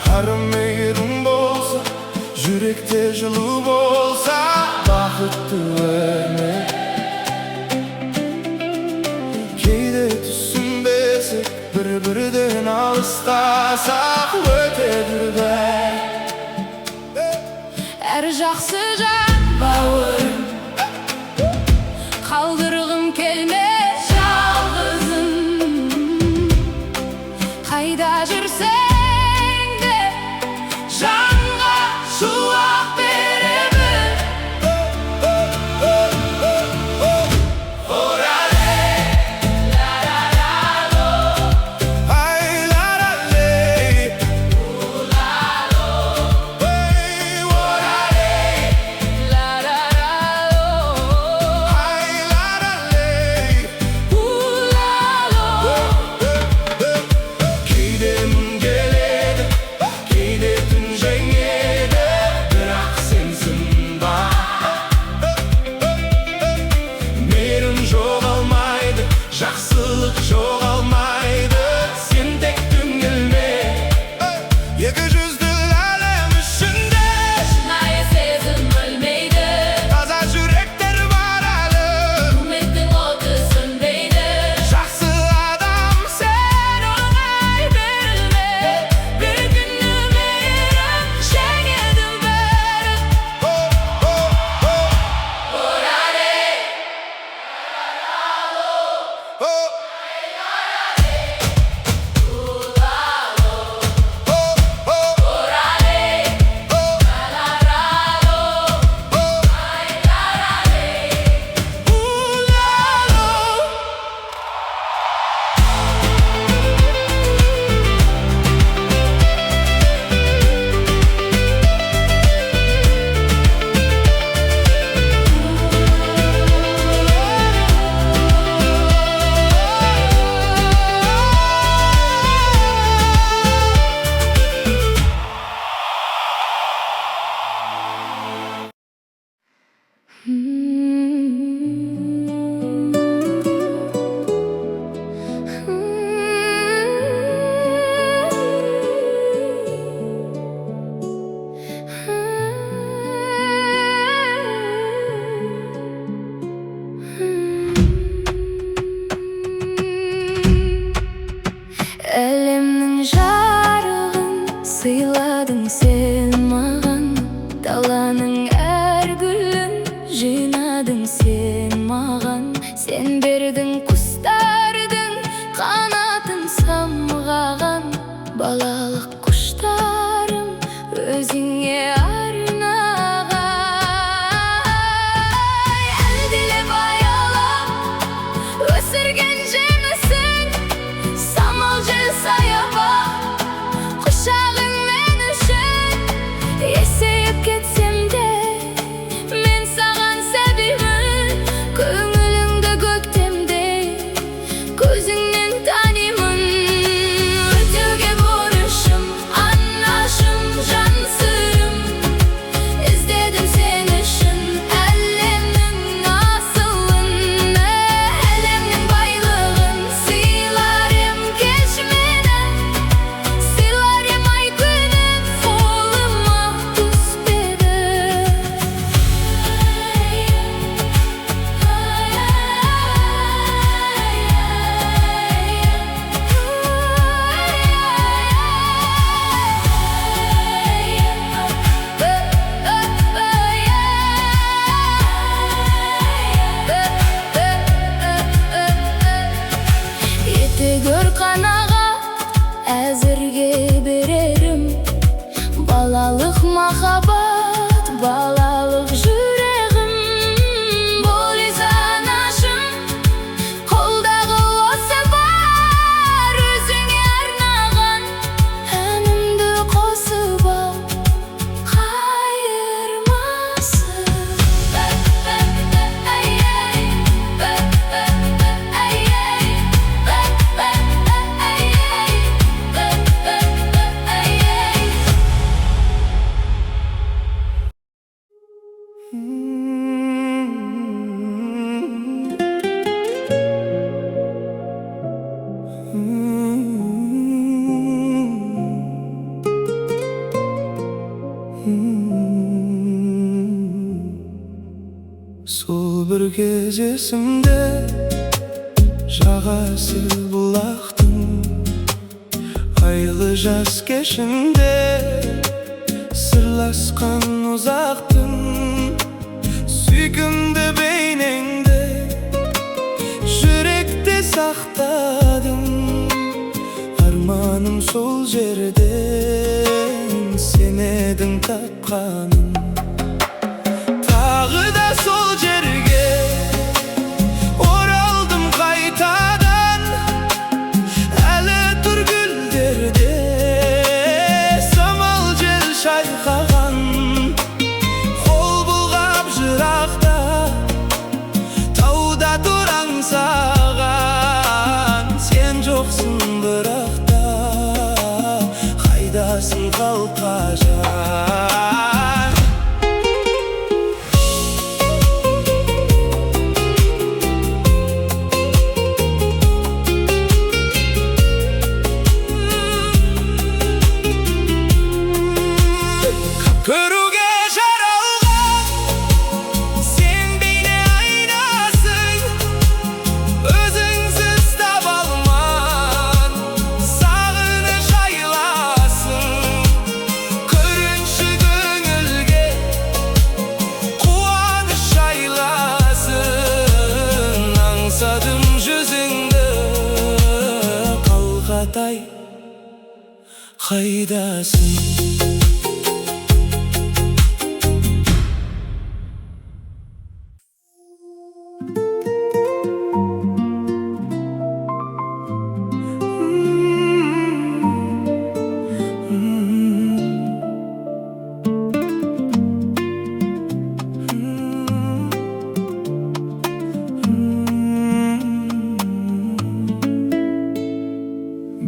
Harım meyrim bolsa, yürekte жылу bolsa, бақытты өмір. Кейде түсінбесек, бір-бірден алыстасақ, өтеді бәрі. Әр жақсы жан бауырым, қалдырғым келмес жалғызым. Қайда жүрсең де жанға шуақ беремін. Ay la la ley, hey what I La la la lo, ay la la ley. la lo. Кейде мұң келеді, кейде түн жеңеді, бірақ сенсің ба? Мейірім жоғалмайды, жақсылық жоғалмайды, сен тек түңілме. Екі жүзді әлем ішінде Шынайы сезім өлмейді, таза жүректер бар әлі. үміттің оты сөнбейді. Жақсы адам сен оңай берілме, бір күні мейірім жеңеді бәрі. Әлемнің жарығын сыйладың сен маған, даланың әр гүлін жинадың сен маған. Сен бердің құстардың қанатын самғаған, балалық құштарым өзіңе арнаған. Әлдилеп аялап өсірген жемісін, самал жел саябақ, құшағың мен үшін. Есейіп кетсем де мен саған себебін, көңіліңді көктемде көзіңнен танимын. Өтеуге борышым, анашым, жан сырым, іздедім сен үшін әлемнің асылын. Әлемнің байлығын сыйлар ем, кеш мені, сыйлар ем ай күнім, қолыма түспеді. Етігір қанағат әзірге берерім, балалық махаббат, балалық жүрегім. Бол анашым, қолдағы осы бар, өзіңе арнаған әнімді қосып ал, қайырмасын. bir kez esimde, жағасы бұлақтың айлы жаз кешінде сырласқан ұзақтың сүйкімді бейнеңді жүректе сақтадым. Арманым сол жерден сен едің тапқаным. Тағы да сол жерге оралдым қайтадан. Әлі тұр гүлдерде самал жел шайқаған. Қол бұлғап жырақта тауда тұр аңсаған. Сен жоқсың бірақта, қайдасың қалқажан. Көруге жаралған сен бейне айнасың, өзіңсіз таба алман сағыныш айласын. Көрінші көңілге қуаныш айласын. Аңсадым жүзіңді қалғатай, қайдасың?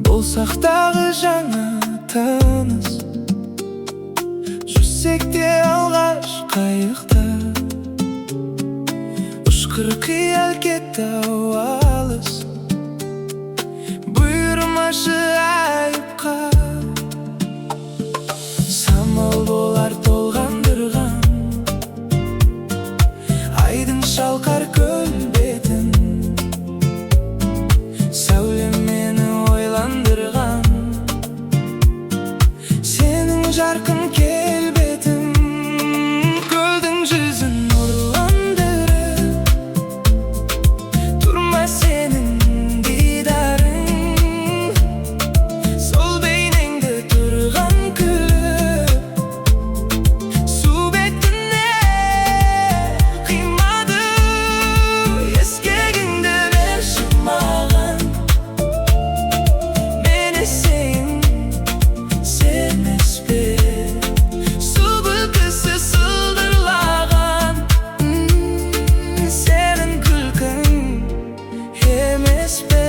Болсақ тағы жаңа тыныс, жүзсек те алғаш қайықта. Ұшқыр қиял кетті алыс, бұйырмашы айыпқа. Самал болар толғандырған айдың шалқар көлбетін. Сәуле мені ойландырған сенің жарқын келбетің. Көлдің жүзін нұрландырып тұрма сенің дидарың. Сол бейнеңді тұрған күліп су бетіне қимадым. Ескегіңді берші маған, мені сен sevmez be. Su bülküsü sılдырлаған senin күлкің емес пе?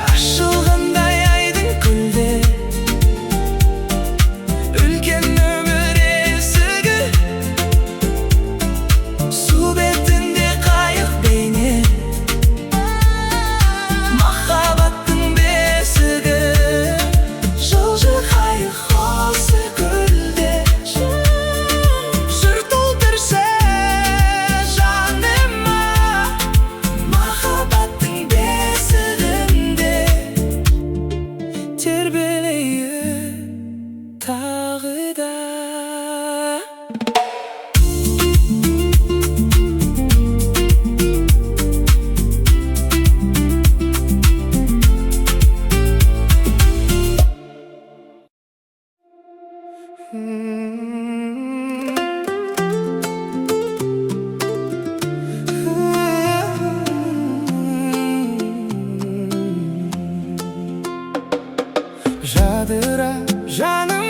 Ашылғандай айдың көлде үлкен өмір есігі. Су бетінде қайық бейне махаббаттың бесігі. Жылжы қайық осы көлде жыр толтырса жаныма. Махаббаттың бесігінде тербелейік тағы да. Жадыра жаным